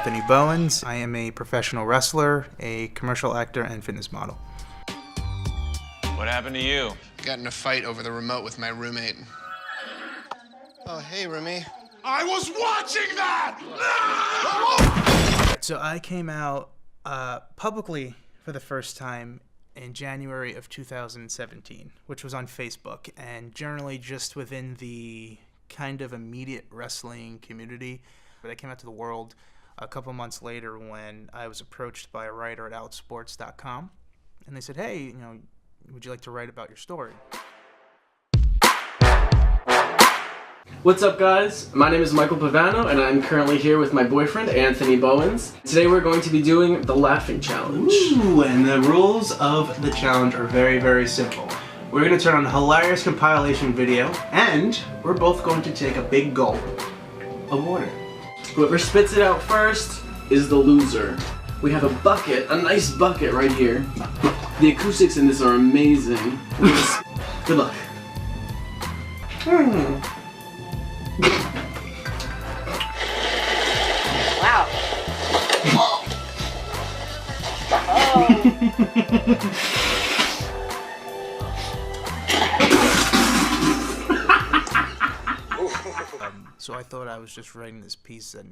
Anthony Bowens. I am a professional wrestler, a commercial actor, and fitness model. What happened to you? Got in a fight over the remote with my roommate. Oh, hey, Remy. I was watching that! So I came out publicly for the first time in January of 2017, which was on Facebook, and generally just within the kind of immediate wrestling community. But I came out to the world a couple months later when I was approached by a writer at Outsports.com, and they said, hey, would you like to write about your story? What's up, guys? My name is Michael Pavano, and I'm currently here with my boyfriend, Anthony Bowens. Today we're going to be doing the Laughing Challenge. Ooh, and the rules of the challenge are very, very simple. We're going to turn on a hilarious compilation video, and we're both going to take a big gulp of water. Whoever spits it out first is the loser. We have a bucket, a nice bucket right here. The acoustics in this are amazing. Good luck. Wow. So I thought I was just writing this piece that,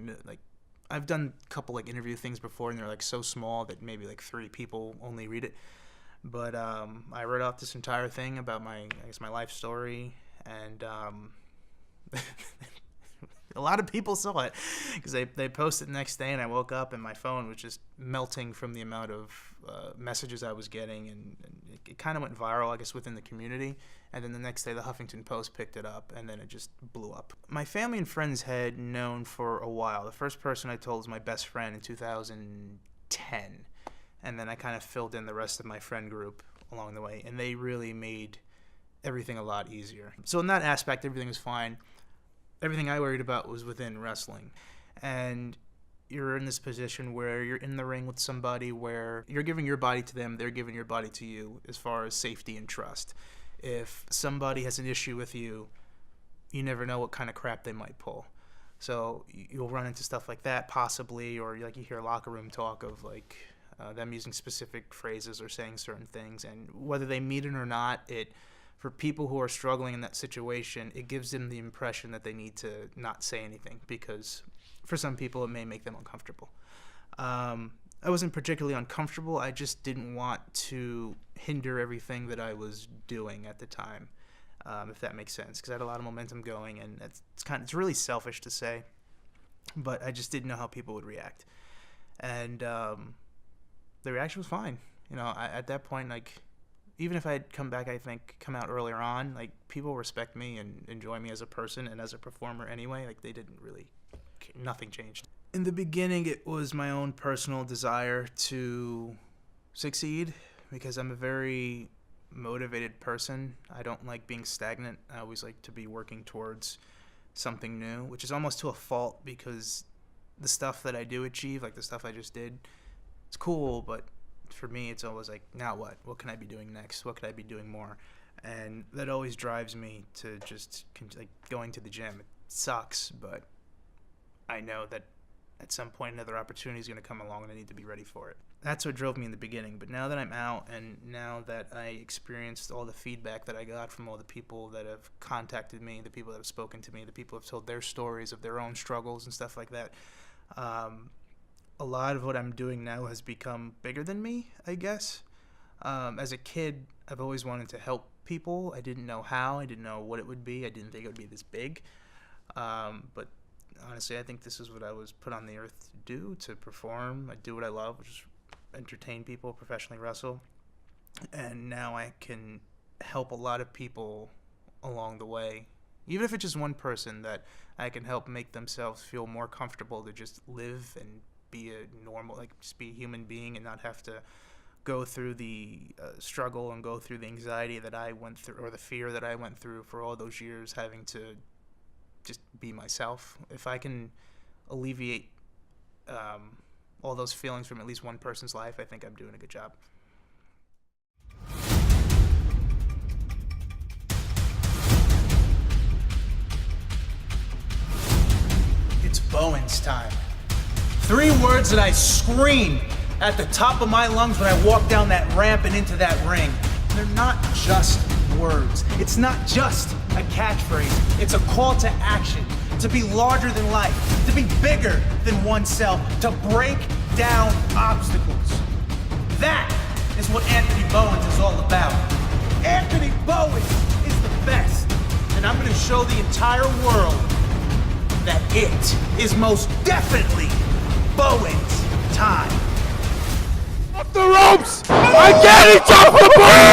I've done a couple interview things before, and they're so small that maybe 3 people only read it. But I wrote out this entire thing about my life story, and a lot of people saw it because they posted the next day, and I woke up and my phone was just melting from the amount of messages I was getting, and it kind of went viral, I guess, within the community. And then the next day the Huffington Post picked it up, and then it just blew up. My family and friends had known for a while. The first person I told was my best friend in 2010, and then I kind of filled in the rest of my friend group along the way, and they really made everything a lot easier. So in that aspect, everything was fine. Everything I worried about was within wrestling. And you're in this position where you're in the ring with somebody where you're giving your body to them, they're giving your body to you as far as safety and trust. If somebody has an issue with you, you never know what kind of crap they might pull. So you'll run into stuff like that possibly, or you hear locker room talk of them using specific phrases or saying certain things. And whether they mean it or not, for people who are struggling in that situation, it gives them the impression that they need to not say anything, because for some people it may make them uncomfortable. I wasn't particularly uncomfortable. I just didn't want to hinder everything that I was doing at the time, if that makes sense, because I had a lot of momentum going, and it's really selfish to say, but I just didn't know how people would react. And the reaction was fine. At that point, even if I had come out earlier on, people respect me and enjoy me as a person and as a performer anyway. They didn't really, nothing changed. In the beginning, it was my own personal desire to succeed, because I'm a very motivated person. I don't like being stagnant. I always like to be working towards something new, which is almost to a fault, because the stuff that I do achieve, the stuff I just did, it's cool, but for me, it's always now what? What can I be doing next? What could I be doing more? And that always drives me to just, going to the gym. It sucks, but I know that at some point another opportunity is going to come along, and I need to be ready for it. That's what drove me in the beginning. But now that I'm out, and now that I experienced all the feedback that I got from all the people that have contacted me, the people that have spoken to me, the people who have told their stories of their own struggles and stuff like that, a lot of what I'm doing now has become bigger than me, I guess. As a kid, I've always wanted to help people. I didn't know how. I didn't know what it would be. I didn't think it would be this big. But honestly, I think this is what I was put on the earth to do, to perform. I do what I love, which is entertain people, professionally wrestle. And now I can help a lot of people along the way, even if it's just one person that I can help make themselves feel more comfortable to just live and be a normal, just be a human being, and not have to go through the struggle and go through the anxiety that I went through, or the fear that I went through for all those years, having to just be myself. If I can alleviate all those feelings from at least one person's life, I think I'm doing a good job. It's Bowens time. 3 words that I screamed at the top of my lungs when I walked down that ramp and into that ring. They're not just words. It's not just a catchphrase. It's a call to action, to be larger than life, to be bigger than oneself, to break down obstacles. That is what Anthony Bowens is all about. Anthony Bowens is the best, and I'm gonna show the entire world that it is most definitely Bowens time. Off the ropes! I get it off the board!